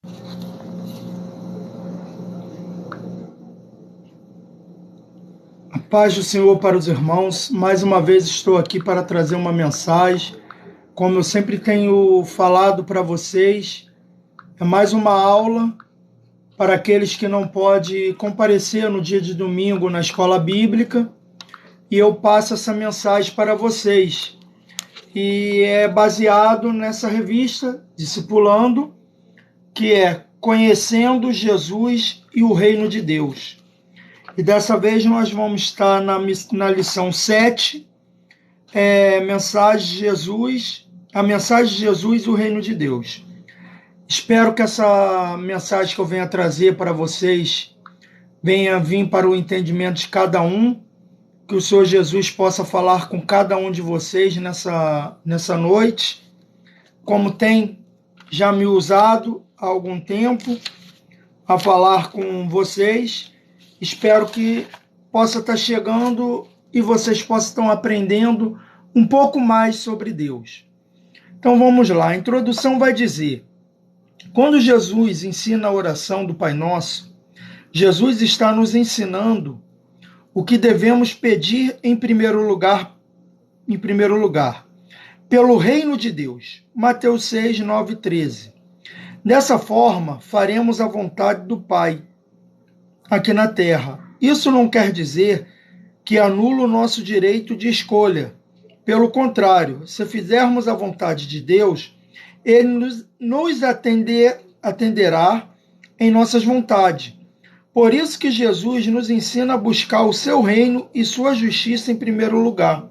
A paz do Senhor para os irmãos. Mais uma vez estou aqui para trazer uma mensagem. Como eu sempre tenho falado para vocês, é mais uma aula para aqueles que não podem comparecer no dia de domingo na escola bíblica. E eu passo essa mensagem para vocês. E é baseado nessa revista, Discipulando, que é Conhecendo Jesus e o Reino de Deus. E dessa vez nós vamos estar na lição 7, mensagem de Jesus, a mensagem de Jesus e o Reino de Deus. Espero que essa mensagem que eu venha trazer para vocês venha vir para o entendimento de cada um, que o Senhor Jesus possa falar com cada um de vocês nessa noite, como tem já me usado há algum tempo a falar com vocês. Espero que possa estar chegando e vocês possam estar aprendendo um pouco mais sobre Deus. Então vamos lá, a introdução vai dizer: quando Jesus ensina a oração do Pai Nosso, Jesus está nos ensinando o que devemos pedir em primeiro lugar, pelo reino de Deus. Mateus 6, 9 e 13. Dessa forma, faremos a vontade do Pai aqui na terra. Isso não quer dizer que anula o nosso direito de escolha. Pelo contrário, se fizermos a vontade de Deus, Ele nos atenderá em nossas vontades. Por isso que Jesus nos ensina a buscar o seu reino e sua justiça em primeiro lugar.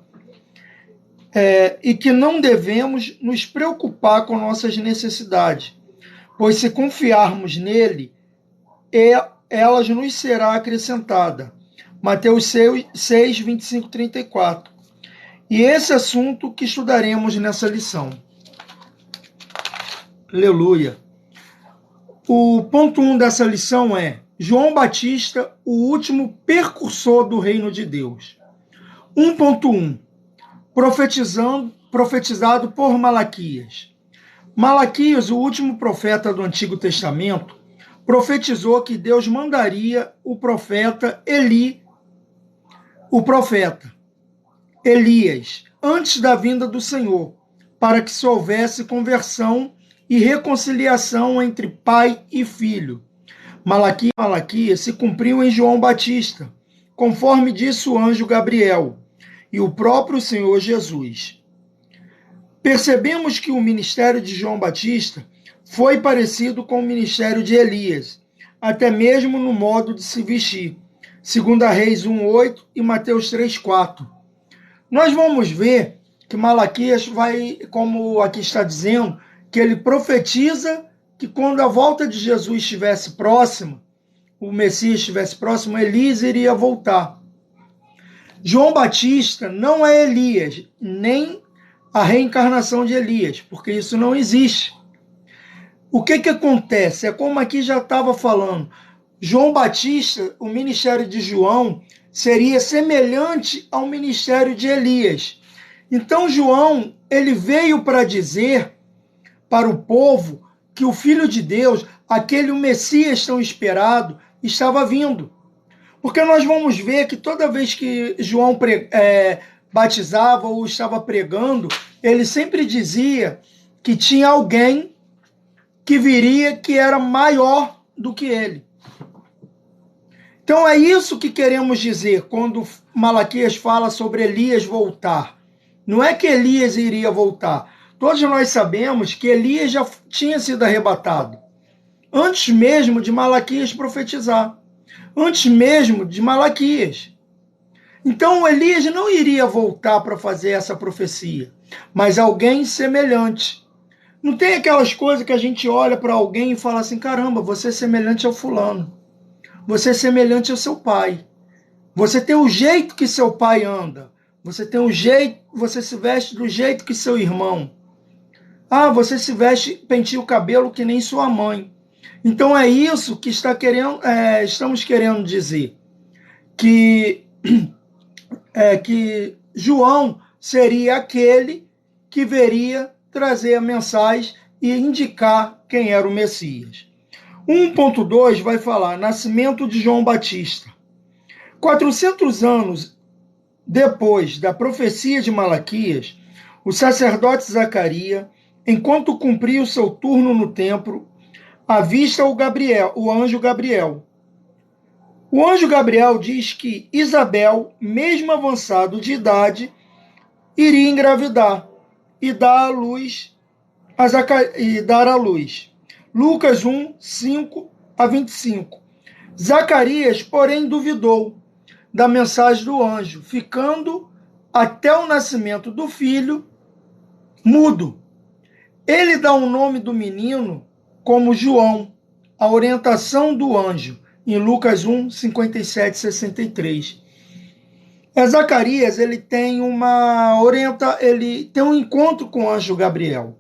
E que não devemos nos preocupar com nossas necessidades, pois se confiarmos nele, elas nos será acrescentada. Mateus 6, 25 e 34. E esse assunto que estudaremos nessa lição. Aleluia. O ponto 1 dessa lição é João Batista, o último precursor do reino de Deus. 1.1. Profetizado por Malaquias. Malaquias, o último profeta do Antigo Testamento, profetizou que Deus mandaria o profeta Elias, antes da vinda do Senhor, para que se houvesse conversão e reconciliação entre pai e filho. Malaquias se cumpriu em João Batista, conforme disse o anjo Gabriel, e o próprio Senhor Jesus. Percebemos que o ministério de João Batista foi parecido com o ministério de Elias, até mesmo no modo de se vestir. 2 Reis 1:8 e Mateus 3:4. Nós vamos ver que Malaquias vai, como aqui está dizendo, que ele profetiza que quando a volta de Jesus estivesse próxima, o Messias estivesse próximo, Elias iria voltar. João Batista não é Elias, nem a reencarnação de Elias, porque isso não existe. O que acontece? É como aqui já estava falando. João Batista, o ministério de João, seria semelhante ao ministério de Elias. Então João, ele veio para dizer para o povo que o Filho de Deus, aquele Messias tão esperado, estava vindo. Porque nós vamos ver que toda vez que João batizava ou estava pregando, ele sempre dizia que tinha alguém que viria que era maior do que ele. Então é isso que queremos dizer quando Malaquias fala sobre Elias voltar. Não é que Elias iria voltar. Todos nós sabemos que Elias já tinha sido arrebatado. Antes mesmo de Malaquias profetizar. Antes mesmo de Malaquias. Então Elias não iria voltar para fazer essa profecia, mas alguém semelhante. Não tem aquelas coisas que a gente olha para alguém e fala assim, caramba, você é semelhante ao fulano. Você é semelhante ao seu pai. Você tem o jeito que seu pai anda. Você tem o jeito, você se veste do jeito que seu irmão. Ah, você se veste, penteia o cabelo que nem sua mãe. Então é isso que estamos querendo dizer. Que João seria aquele que veria trazer a mensagem e indicar quem era o Messias. 1.2 vai falar nascimento de João Batista. 400 anos depois da profecia de Malaquias, o sacerdote Zacarias, enquanto cumpria o seu turno no templo, avista o anjo Gabriel. O anjo Gabriel diz que Isabel, mesmo avançado de idade, iria engravidar e dar à luz. Lucas 1, 5 a 25. Zacarias, porém, duvidou da mensagem do anjo, ficando até o nascimento do filho mudo. Ele dá o nome do menino como João, a orientação do anjo, em Lucas 1, 57 e 63. Zacarias, ele tem um encontro com o anjo Gabriel.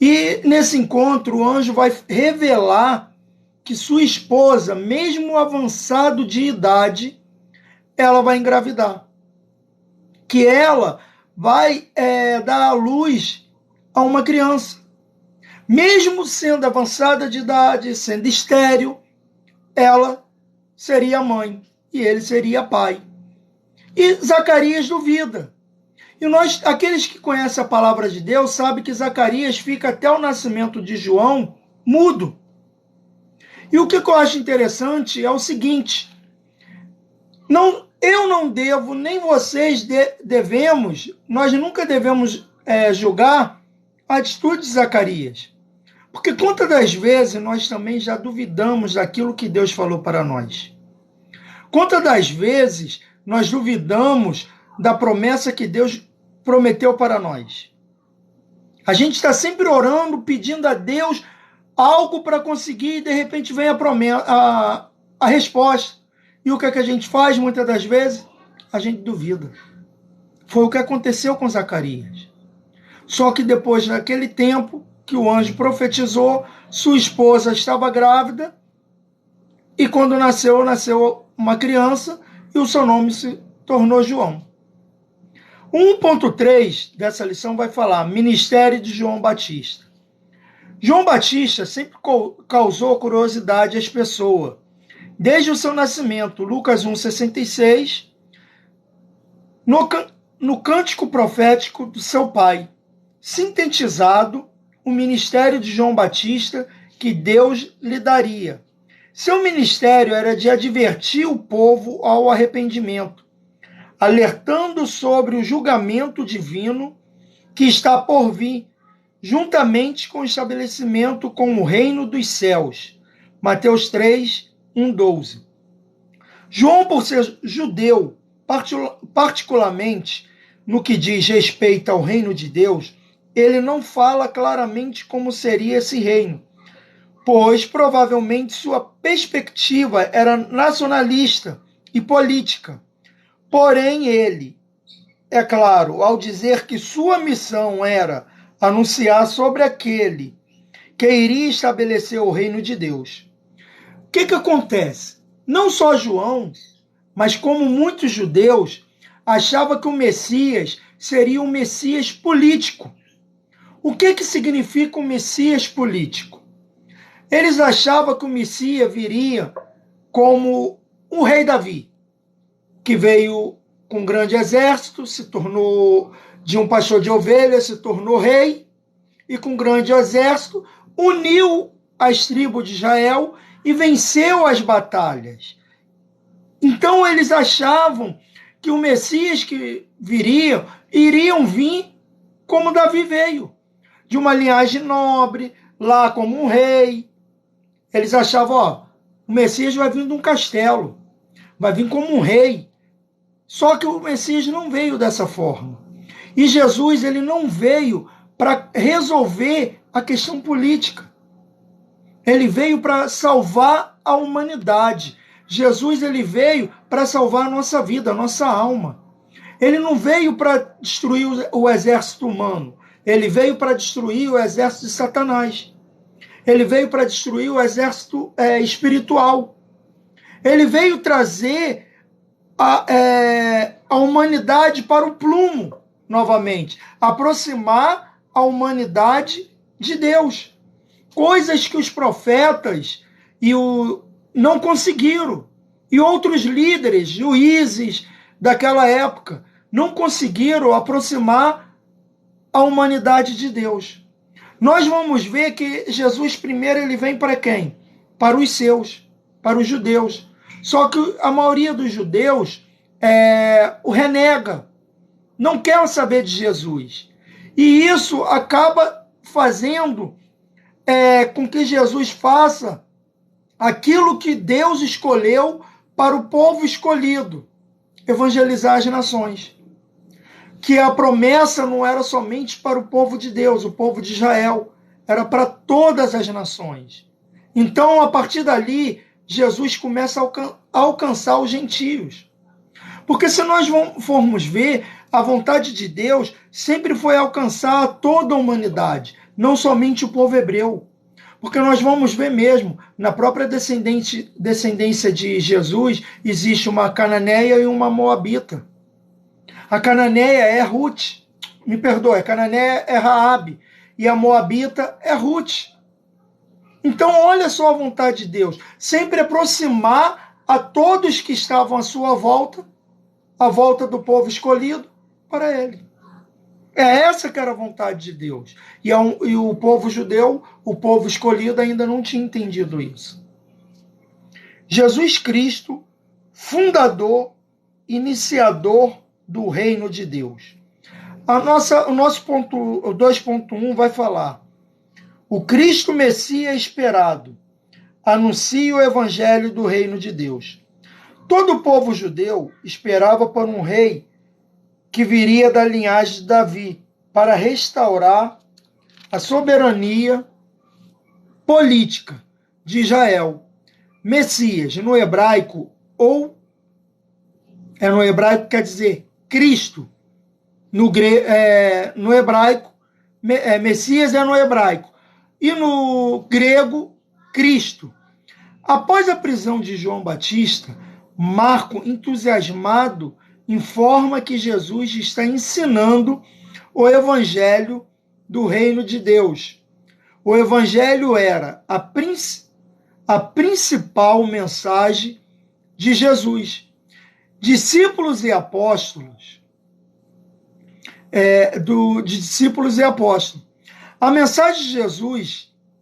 E nesse encontro, o anjo vai revelar que sua esposa, mesmo avançado de idade, ela vai engravidar. Que ela vai dar à luz a uma criança. Mesmo sendo avançada de idade, sendo estéril, ela seria mãe e ele seria pai. E Zacarias duvida. E aqueles que conhecem a palavra de Deus, sabem que Zacarias fica até o nascimento de João mudo. E o que eu acho interessante é o seguinte: eu não devo, nem vocês devemos, nós nunca devemos julgar a atitude de Zacarias. Porque quantas das vezes nós também já duvidamos daquilo que Deus falou para nós? Quantas das vezes nós duvidamos da promessa que Deus prometeu para nós? A gente está sempre orando, pedindo a Deus algo para conseguir e de repente vem a resposta. E o que é que a gente faz muitas das vezes? A gente duvida. Foi o que aconteceu com Zacarias. Só que depois daquele tempo que o anjo profetizou, sua esposa estava grávida e quando nasceu uma criança e o seu nome se tornou João. 1.3 dessa lição vai falar ministério de João Batista. João Batista sempre causou curiosidade às pessoas, desde o seu nascimento, Lucas 1,66, no cântico profético do seu pai, sintetizado o ministério de João Batista que Deus lhe daria. Seu ministério era de advertir o povo ao arrependimento, alertando sobre o julgamento divino que está por vir, juntamente com o estabelecimento com o reino dos céus. Mateus 3, 1, 12. João, por ser judeu, particularmente no que diz respeito ao reino de Deus, ele não fala claramente como seria esse reino, pois provavelmente sua perspectiva era nacionalista e política. Porém, ele, é claro, ao dizer que sua missão era anunciar sobre aquele que iria estabelecer o reino de Deus. O que acontece? Não só João, mas como muitos judeus, achava que o Messias seria um Messias político. O que significa um Messias político? Eles achavam que o Messias viria como o rei Davi, que veio com um grande exército, se tornou de um pastor de ovelhas, se tornou rei, e com um grande exército uniu as tribos de Israel e venceu as batalhas. Então eles achavam que o Messias que iriam vir como Davi veio, de uma linhagem nobre, lá como um rei. Eles achavam, o Messias vai vir de um castelo, vai vir como um rei. Só que o Messias não veio dessa forma. E Jesus, ele não veio para resolver a questão política. Ele veio para salvar a humanidade. Jesus, ele veio para salvar a nossa vida, a nossa alma. Ele não veio para destruir o exército humano. Ele veio para destruir o exército de Satanás. Ele veio para destruir o exército espiritual. Ele veio trazer a humanidade para o plumo, novamente. Aproximar a humanidade de Deus. Coisas que os profetas não conseguiram. E outros líderes, juízes daquela época, não conseguiram aproximar a humanidade de Deus. Nós vamos ver que Jesus primeiro ele vem para quem? Para os seus, para os judeus. Só que a maioria dos judeus o renega, não quer saber de Jesus. E isso acaba fazendo com que Jesus faça aquilo que Deus escolheu para o povo escolhido, evangelizar as nações. Que a promessa não era somente para o povo de Deus, o povo de Israel, era para todas as nações. Então, a partir dali, Jesus começa a alcançar os gentios. Porque se nós formos ver, a vontade de Deus sempre foi alcançar toda a humanidade, não somente o povo hebreu. Porque nós vamos ver mesmo, na própria descendência de Jesus, existe uma cananeia e uma moabita. A cananeia é Ruth, me perdoe, a cananeia é Raabe, e a moabita é Ruth. Então, olha só a vontade de Deus, sempre aproximar a todos que estavam à sua volta, a volta do povo escolhido, para ele. É essa que era a vontade de Deus. E o povo judeu, o povo escolhido, ainda não tinha entendido isso. Jesus Cristo, fundador, iniciador do reino de Deus. O nosso ponto 2.1 vai falar: o Cristo Messias esperado anuncia o evangelho do reino de Deus. Todo o povo judeu esperava por um rei que viria da linhagem de Davi para restaurar a soberania política de Israel. Messias, no hebraico, no hebraico quer dizer Cristo. No hebraico, Messias é no hebraico. E no grego, Cristo. Após a prisão de João Batista, Marco, entusiasmado, informa que Jesus está ensinando o evangelho do reino de Deus. O evangelho era a principal mensagem de Jesus. Discípulos e apóstolos, discípulos e apóstolos. A mensagem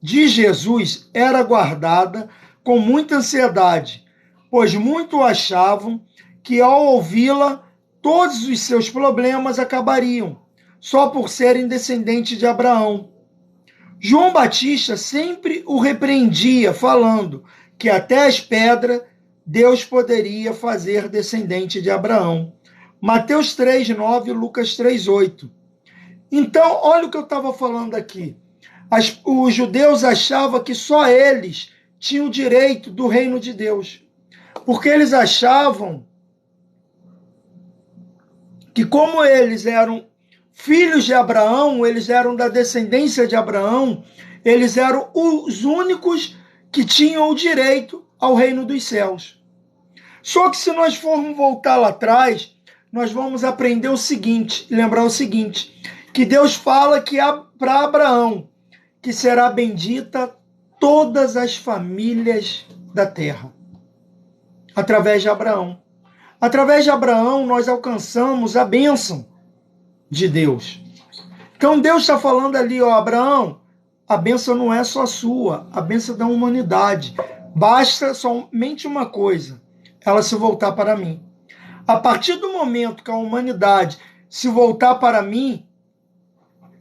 de Jesus era guardada com muita ansiedade, pois muitos achavam que ao ouvi-la, todos os seus problemas acabariam, só por serem descendentes de Abraão. João Batista sempre o repreendia, falando que até as pedras Deus poderia fazer descendente de Abraão. Mateus 3:9, Lucas 3:8. Então, olha o que eu estava falando aqui. Os judeus achavam que só eles tinham o direito do reino de Deus, porque eles achavam que como eles eram filhos de Abraão, eles eram da descendência de Abraão, eles eram os únicos que tinham o direito ao reino dos céus. Só que se nós formos voltar lá atrás, nós vamos aprender o seguinte, lembrar o seguinte, que Deus fala que para Abraão, que será bendita todas as famílias da terra, através de Abraão. Através de Abraão, nós alcançamos a bênção de Deus. Então, Deus está falando ali, Abraão, a bênção não é só sua, a bênção da humanidade. Basta somente uma coisa, ela se voltar para mim. A partir do momento que a humanidade se voltar para mim,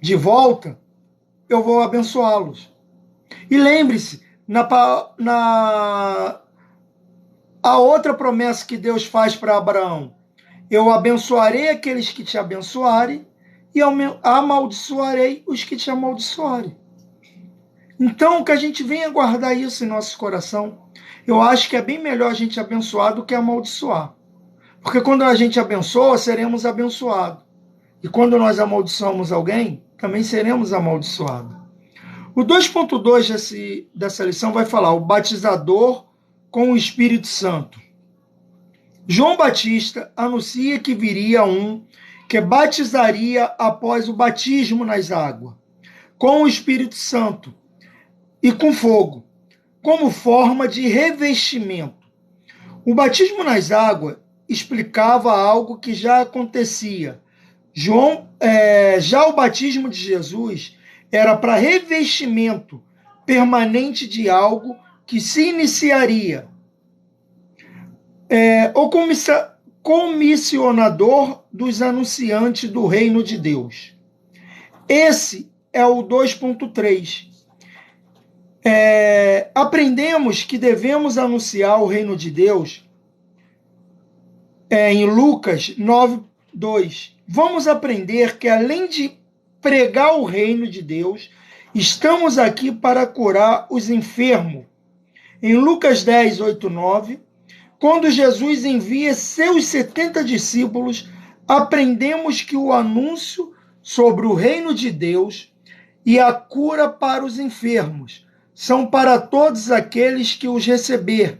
de volta, eu vou abençoá-los. E lembre-se, a outra promessa que Deus faz para Abraão: eu abençoarei aqueles que te abençoarem e amaldiçoarei os que te amaldiçoarem. Então, que a gente venha guardar isso em nosso coração. Eu acho que é bem melhor a gente abençoar do que amaldiçoar. Porque quando a gente abençoa, seremos abençoados. E quando nós amaldiçoamos alguém, também seremos amaldiçoados. O 2.2 dessa lição vai falar o batizador com o Espírito Santo. João Batista anuncia que viria um que batizaria após o batismo nas águas, com o Espírito Santo e com fogo. como forma de revestimento. O batismo nas águas explicava algo que já acontecia. Já o batismo de Jesus era para revestimento permanente de algo que se iniciaria. O comissionador dos anunciantes do reino de Deus. Esse é o 2.3. Aprendemos que devemos anunciar o reino de Deus em Lucas 9:2. Vamos aprender que, além de pregar o reino de Deus, estamos aqui para curar os enfermos. Em Lucas 10:8-9, quando Jesus envia seus 70 discípulos, aprendemos que o anúncio sobre o reino de Deus e a cura para os enfermos são para todos aqueles que os receber.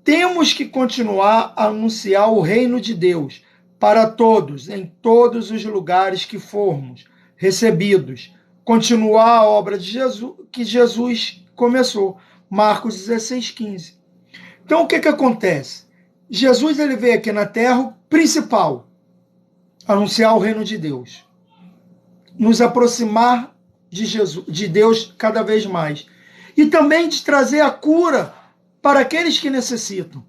Temos que continuar a anunciar o reino de Deus para todos, em todos os lugares que formos recebidos. Continuar a obra de Jesus, que Jesus começou. Marcos 16:15. Então, o que acontece? Jesus ele veio aqui na terra, o principal, anunciar o reino de Deus. Nos aproximar de Jesus, de Deus cada vez mais. E também de trazer a cura para aqueles que necessitam,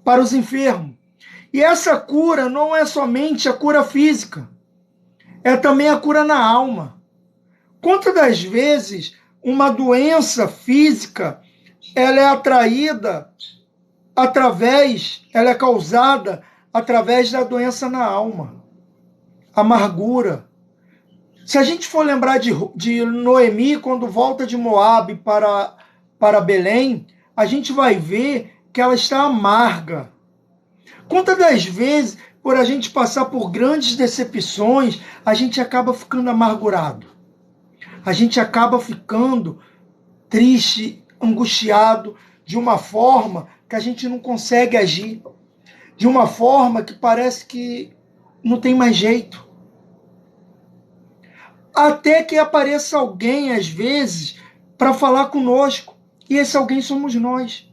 para os enfermos. E essa cura não é somente a cura física, é também a cura na alma. Quantas das vezes uma doença física ela é atraída ela é causada através da doença na alma, amargura. Se a gente for lembrar de Noemi, quando volta de Moabe para Belém, a gente vai ver que ela está amarga. Quantas das vezes, por a gente passar por grandes decepções, a gente acaba ficando amargurado. A gente acaba ficando triste, angustiado, de uma forma que a gente não consegue agir, de uma forma que parece que não tem mais jeito. Até que apareça alguém, às vezes, para falar conosco. E esse alguém somos nós.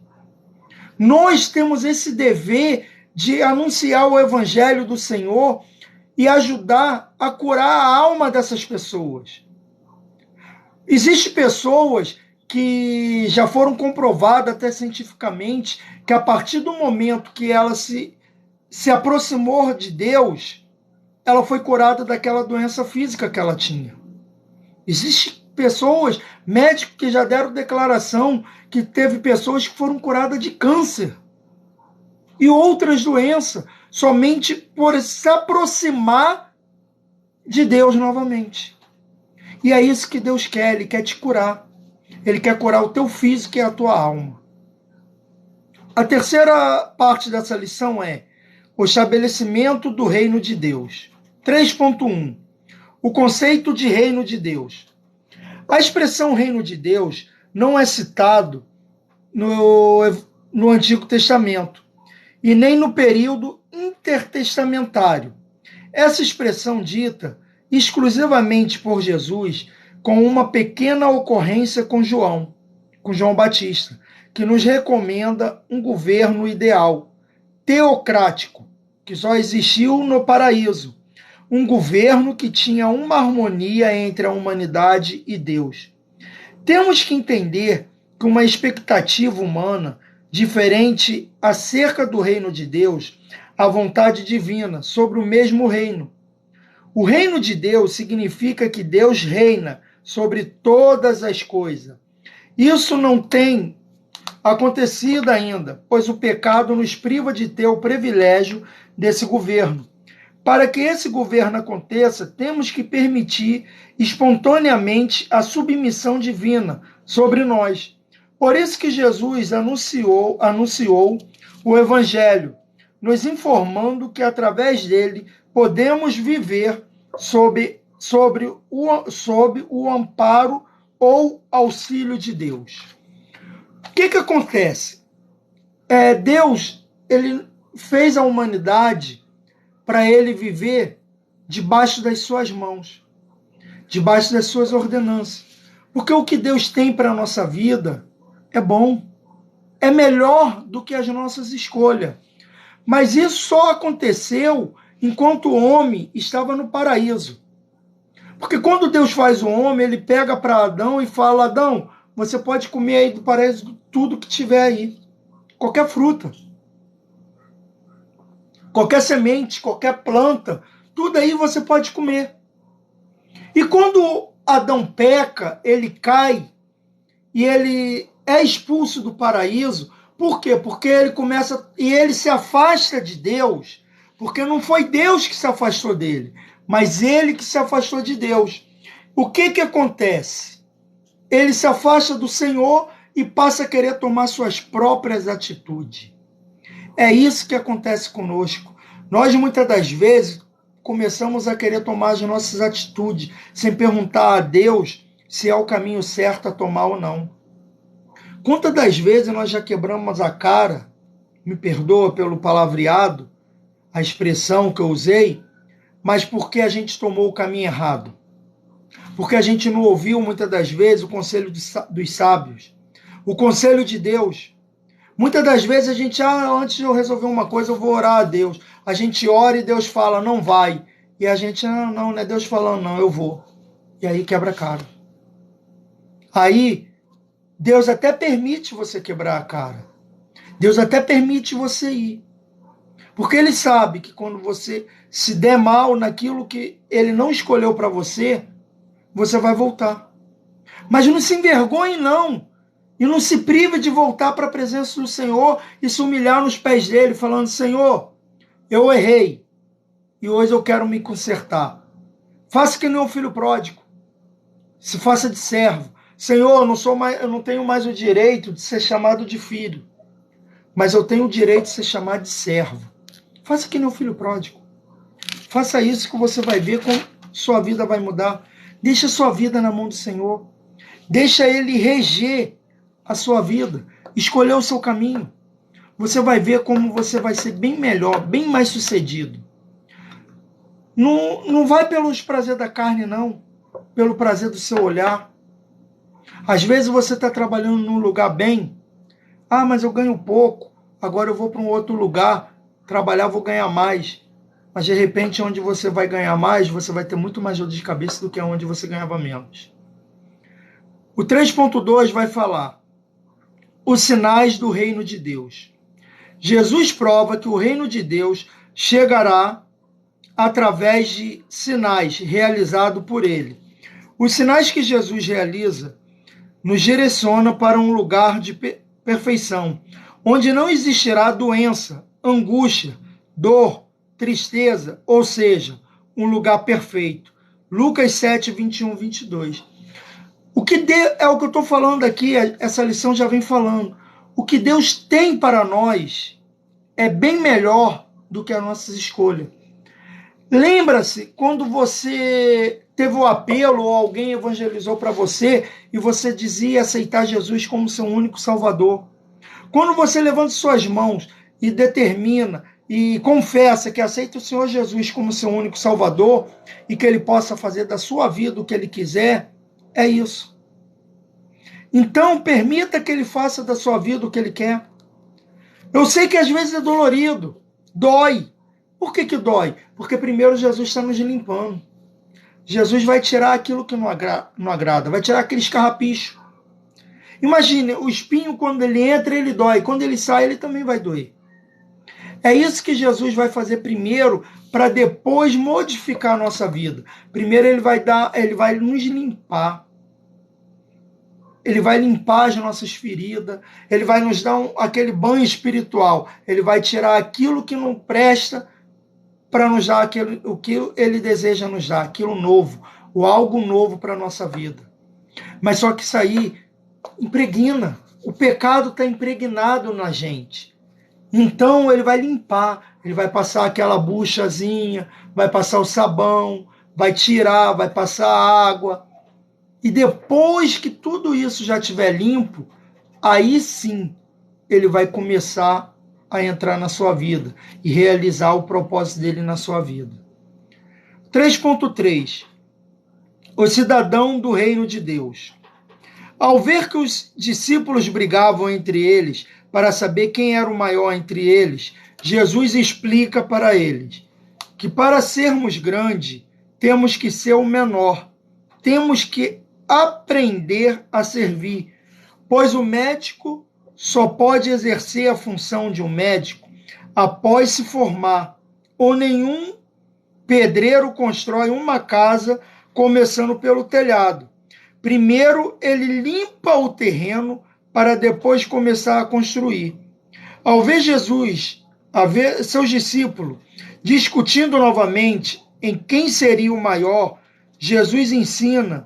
Nós temos esse dever de anunciar o evangelho do Senhor e ajudar a curar a alma dessas pessoas. Existem pessoas que já foram comprovadas até cientificamente que a partir do momento que ela se aproximou de Deus, ela foi curada daquela doença física que ela tinha. Existem pessoas, médicos que já deram declaração que teve pessoas que foram curadas de câncer e outras doenças, somente por se aproximar de Deus novamente. E é isso que Deus quer, Ele quer te curar. Ele quer curar o teu físico e a tua alma. A terceira parte dessa lição é o estabelecimento do reino de Deus. 3.1. O conceito de reino de Deus. A expressão reino de Deus não é citado no Antigo Testamento e nem no período intertestamentário. Essa expressão dita exclusivamente por Jesus com uma pequena ocorrência com João Batista, que nos recomenda um governo ideal, teocrático, que só existiu no paraíso, um governo que tinha uma harmonia entre a humanidade e Deus. Temos que entender que uma expectativa humana diferente acerca do reino de Deus, a vontade divina sobre o mesmo reino. O reino de Deus significa que Deus reina sobre todas as coisas. Isso não tem acontecido ainda, pois o pecado nos priva de ter o privilégio desse governo. Para que esse governo aconteça, temos que permitir espontaneamente a submissão divina sobre nós. Por isso que Jesus anunciou o Evangelho, nos informando que através dele podemos viver sob o amparo ou auxílio de Deus. O que acontece? Deus ele fez a humanidade para ele viver debaixo das suas mãos, debaixo das suas ordenanças. Porque o que Deus tem para a nossa vida é bom, é melhor do que as nossas escolhas. Mas isso só aconteceu enquanto o homem estava no paraíso. Porque quando Deus faz o homem, ele pega para Adão e fala: Adão, você pode comer aí do paraíso tudo que tiver aí. Qualquer fruta, qualquer semente, qualquer planta, tudo aí você pode comer. E quando Adão peca, ele cai e ele é expulso do paraíso. Por quê? Porque ele começa e ele se afasta de Deus, porque não foi Deus que se afastou dele, mas ele que se afastou de Deus. O que acontece? Ele se afasta do Senhor e passa a querer tomar suas próprias atitudes. É isso que acontece conosco. Nós, muitas das vezes, começamos a querer tomar as nossas atitudes, sem perguntar a Deus se é o caminho certo a tomar ou não. Quantas das vezes nós já quebramos a cara, me perdoa pelo palavreado, a expressão que eu usei, mas porque a gente tomou o caminho errado. Porque a gente não ouviu, muitas das vezes, o conselho dos sábios, o conselho de Deus. Muitas das vezes a gente, antes de eu resolver uma coisa, eu vou orar a Deus. A gente ora e Deus fala, não vai. E a gente, não é Deus falando, não, eu vou. E aí quebra a cara. Aí, Deus até permite você quebrar a cara. Deus até permite você ir. Porque Ele sabe que quando você se der mal naquilo que Ele não escolheu para você, você vai voltar. Mas não se envergonhe, não. E não se prive de voltar para a presença do Senhor e se humilhar nos pés dele, falando, Senhor, eu errei e hoje eu quero me consertar. Faça que nem o filho pródigo. Se faça de servo. Senhor, eu não tenho mais o direito de ser chamado de filho, mas eu tenho o direito de ser chamado de servo. Faça que nem o filho pródigo. Faça isso que você vai ver como sua vida vai mudar. Deixa a sua vida na mão do Senhor. Deixa Ele reger a sua vida. Escolher o seu caminho. Você vai ver como você vai ser bem melhor, bem mais sucedido. Não vai pelos prazeres da carne, não. Pelo prazer do seu olhar. Às vezes você está trabalhando num lugar bem. Mas eu ganho pouco. Agora eu vou para um outro lugar. Trabalhar, vou ganhar mais. Mas de repente, onde você vai ganhar mais, você vai ter muito mais dor de cabeça do que onde você ganhava menos. O 3.2 vai falar os sinais do reino de Deus. Jesus prova que o reino de Deus chegará através de sinais realizados por ele. Os sinais que Jesus realiza nos direciona para um lugar de perfeição, onde não existirá doença, angústia, dor, tristeza, ou seja, um lugar perfeito. Lucas 7, 21, 22. É o que eu estou falando aqui, essa lição já vem falando. O que Deus tem para nós é bem melhor do que as nossas escolhas. Lembra-se quando você teve o apelo ou alguém evangelizou para você e você dizia aceitar Jesus como seu único Salvador. Quando você levanta suas mãos e determina e confessa que aceita o Senhor Jesus como seu único Salvador e que Ele possa fazer da sua vida o que Ele quiser, é isso. Então, permita que Ele faça da sua vida o que Ele quer. Eu sei que às vezes é dolorido, dói. Por que dói? Porque primeiro Jesus está nos limpando. Jesus vai tirar aquilo que não agrada, vai tirar aquele escarrapicho. Imagine, o espinho quando ele entra, ele dói. Quando ele sai, ele também vai doer. É isso que Jesus vai fazer primeiro, para depois modificar a nossa vida. Primeiro ele vai nos limpar. Ele vai limpar as nossas feridas. Ele vai nos dar aquele banho espiritual. Ele vai tirar aquilo que não presta para nos dar o que ele deseja nos dar, aquilo novo, o algo novo para a nossa vida. Mas só que isso aí impregna. O pecado está impregnado na gente. Então ele vai limpar, ele vai passar aquela buchazinha, vai passar o sabão, vai tirar, vai passar a água. E depois que tudo isso já estiver limpo, aí sim ele vai começar a entrar na sua vida e realizar o propósito dele na sua vida. 3.3. O cidadão do reino de Deus. Ao ver que os discípulos brigavam entre eles para saber quem era o maior entre eles, Jesus explica para eles que para sermos grandes, temos que ser o menor. Temos que aprender a servir, pois o médico só pode exercer a função de um médico após se formar, ou nenhum pedreiro constrói uma casa começando pelo telhado. Primeiro ele limpa o terreno para depois começar a construir. Ao ver Jesus, ao ver seus discípulos discutindo novamente em quem seria o maior, Jesus ensina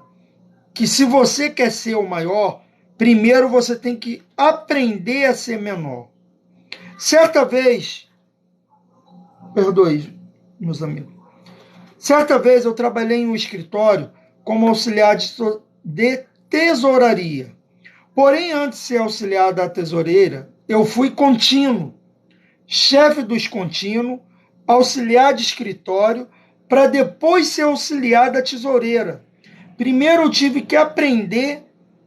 que se você quer ser o maior, primeiro você tem que aprender a ser menor. Certa vez, perdoe, meus amigos, certa vez eu trabalhei em um escritório como auxiliar de tesouraria. Porém, antes de ser auxiliar da tesoureira, eu fui contínuo, chefe dos contínuos, auxiliar de escritório, para depois ser auxiliar da tesoureira. Primeiro eu tive que aprender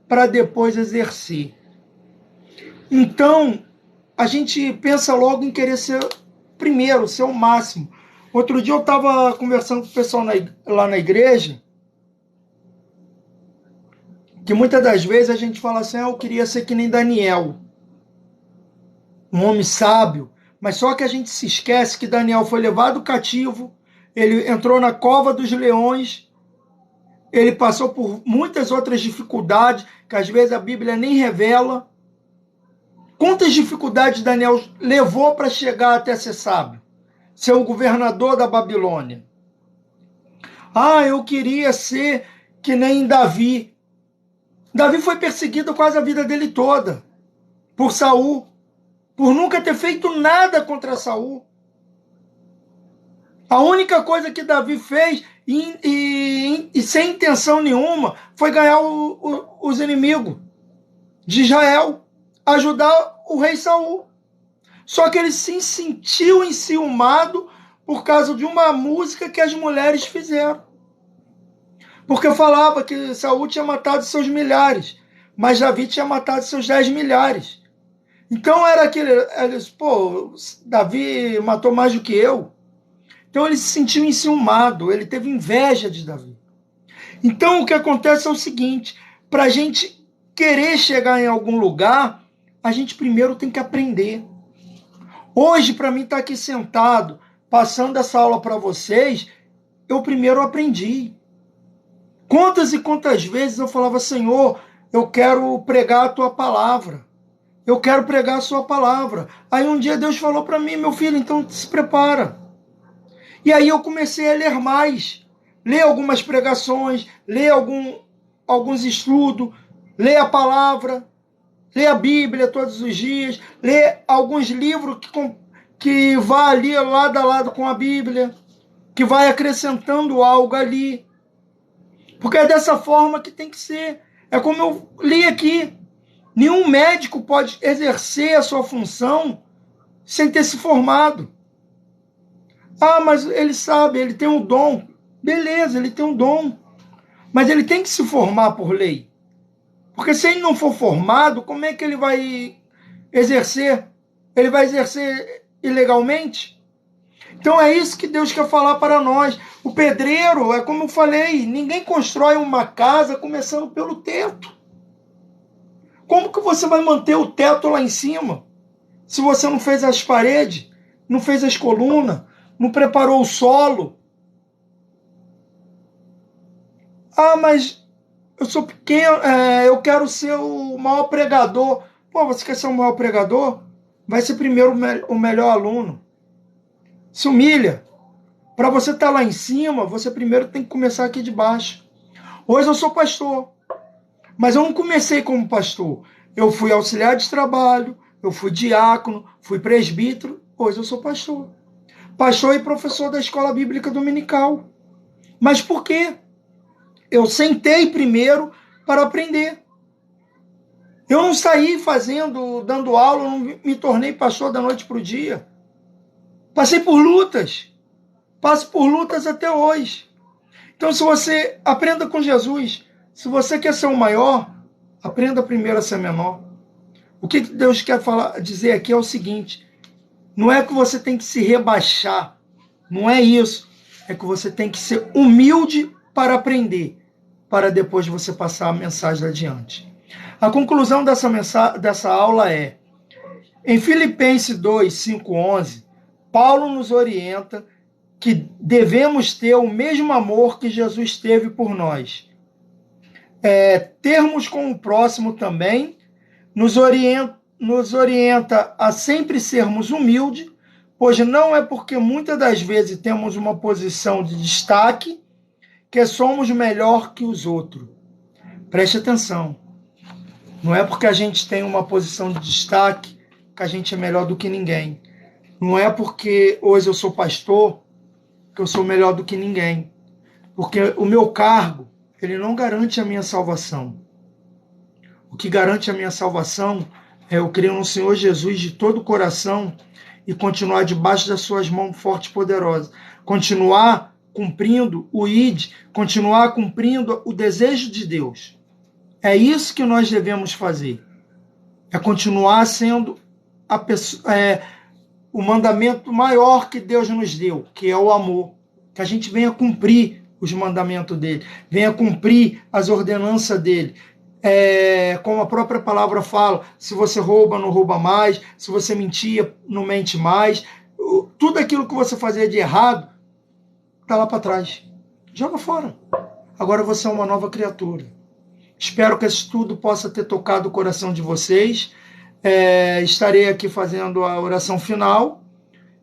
para depois exercer. Então, a gente pensa logo em querer ser primeiro, ser o máximo. Outro dia eu estava conversando com o pessoal lá na igreja, que muitas das vezes a gente fala assim, eu queria ser que nem Daniel, um homem sábio, mas só que a gente se esquece que Daniel foi levado cativo, ele entrou na cova dos leões, ele passou por muitas outras dificuldades, que às vezes a Bíblia nem revela. Quantas dificuldades Daniel levou para chegar até ser sábio? Ser o governador da Babilônia. Eu queria ser que nem Davi. Davi foi perseguido quase a vida dele toda por Saul, por nunca ter feito nada contra Saul. A única coisa que Davi fez, e sem intenção nenhuma, foi ganhar os inimigos de Israel, ajudar o rei Saul. Só que ele se sentiu enciumado por causa de uma música que as mulheres fizeram. Porque falava que Saul tinha matado seus milhares, mas Davi tinha matado seus 10 milhares. Então era aquele, Davi matou mais do que eu. Então ele se sentiu enciumado, ele teve inveja de Davi. Então o que acontece é o seguinte, para a gente querer chegar em algum lugar, a gente primeiro tem que aprender. Hoje, para mim estar aqui sentado, passando essa aula para vocês, eu primeiro aprendi. Quantas e quantas vezes eu falava, Senhor, eu quero pregar a tua palavra. Eu quero pregar a sua palavra. Aí um dia Deus falou para mim, meu filho, então se prepara. E aí eu comecei a ler mais. Ler algumas pregações, ler alguns estudos, ler a palavra, ler a Bíblia todos os dias, ler alguns livros que vai ali lado a lado com a Bíblia, que vai acrescentando algo ali. Porque é dessa forma que tem que ser. É como eu li aqui. Nenhum médico pode exercer a sua função sem ter se formado. Mas ele sabe, ele tem um dom. Beleza, ele tem um dom. Mas ele tem que se formar por lei. Porque se ele não for formado, como é que ele vai exercer? Ele vai exercer ilegalmente? Então é isso que Deus quer falar para nós. O pedreiro, é como eu falei, ninguém constrói uma casa começando pelo teto. Como que você vai manter o teto lá em cima? Se você não fez as paredes, não fez as colunas, não preparou o solo. Mas eu sou pequeno, eu quero ser o maior pregador. Você quer ser o maior pregador? Vai ser primeiro o melhor aluno. Se humilha. Para você estar lá em cima, você primeiro tem que começar aqui de baixo. Hoje eu sou pastor, mas eu não comecei como pastor. Eu fui auxiliar de trabalho, eu fui diácono, fui presbítero, hoje eu sou pastor. Pastor e professor da escola bíblica dominical. Mas por quê? Eu sentei primeiro para aprender. Eu não saí dando aula, não me tornei pastor da noite para o dia. Passei por lutas. Passo por lutas até hoje. Então, se você aprenda com Jesus, se você quer ser o maior, Aprenda primeiro a ser menor. O que Deus quer dizer aqui é o seguinte: não é que você tem que se rebaixar, não é isso. É que você tem que ser humilde para aprender, para depois você passar a mensagem adiante. A conclusão dessa aula é: em Filipenses 2, 5, 11, Paulo nos orienta que devemos ter o mesmo amor que Jesus teve por nós. Termos com o próximo também nos orienta a sempre sermos humildes, pois não é porque muitas das vezes temos uma posição de destaque que somos melhor que os outros. Preste atenção. Não é porque a gente tem uma posição de destaque que a gente é melhor do que ninguém. Não é porque hoje eu sou pastor que eu sou melhor do que ninguém. Porque o meu cargo, ele não garante a minha salvação. O que garante a minha salvação é eu crer no Senhor Jesus de todo o coração e continuar debaixo das suas mãos fortes e poderosas. Continuar cumprindo o ID, continuar cumprindo o desejo de Deus. É isso que nós devemos fazer. É continuar sendo o mandamento maior que Deus nos deu, que é o amor. Que a gente venha cumprir os mandamentos dele, venha cumprir as ordenanças dele. Como a própria palavra fala, se você rouba, não rouba mais, se você mentia, não mente mais. Tudo aquilo que você fazia de errado, está lá para trás. Joga fora. Agora você é uma nova criatura. Espero que esse estudo possa ter tocado o coração de vocês. Estarei aqui fazendo a oração final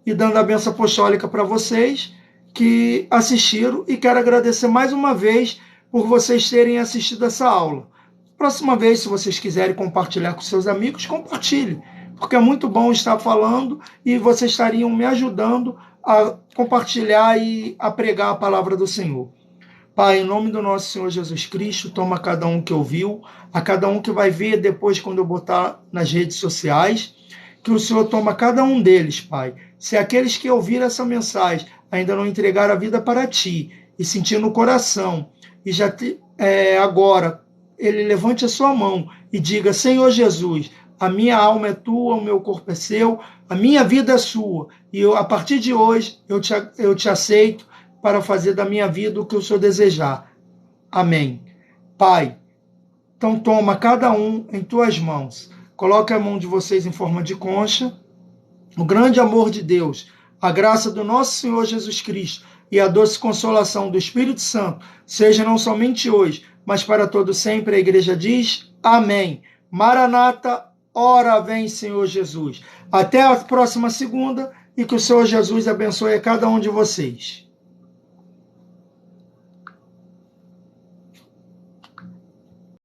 e dando a bênção apostólica para vocês que assistiram, e quero agradecer mais uma vez por vocês terem assistido essa aula. Próxima vez, se vocês quiserem compartilhar com seus amigos, compartilhe, porque é muito bom estar falando e vocês estariam me ajudando a compartilhar e a pregar a palavra do Senhor. Pai, em nome do nosso Senhor Jesus Cristo, toma cada um que ouviu, a cada um que vai ver depois quando eu botar nas redes sociais, que o Senhor toma cada um deles, Pai. Se aqueles que ouviram essa mensagem ainda não entregaram a vida para Ti e sentir no coração, e agora ele levante a sua mão e diga: Senhor Jesus, a minha alma é Tua, o meu corpo é Seu, a minha vida é Sua, e a partir de hoje eu te aceito para fazer da minha vida o que o Senhor desejar. Amém. Pai, então toma cada um em Tuas mãos. Coloque a mão de vocês em forma de concha. O grande amor de Deus, a graça do nosso Senhor Jesus Cristo e a doce consolação do Espírito Santo, seja não somente hoje, mas para todo sempre. A igreja diz amém. Maranata, ora vem, Senhor Jesus. Até a próxima segunda, e que o Senhor Jesus abençoe a cada um de vocês.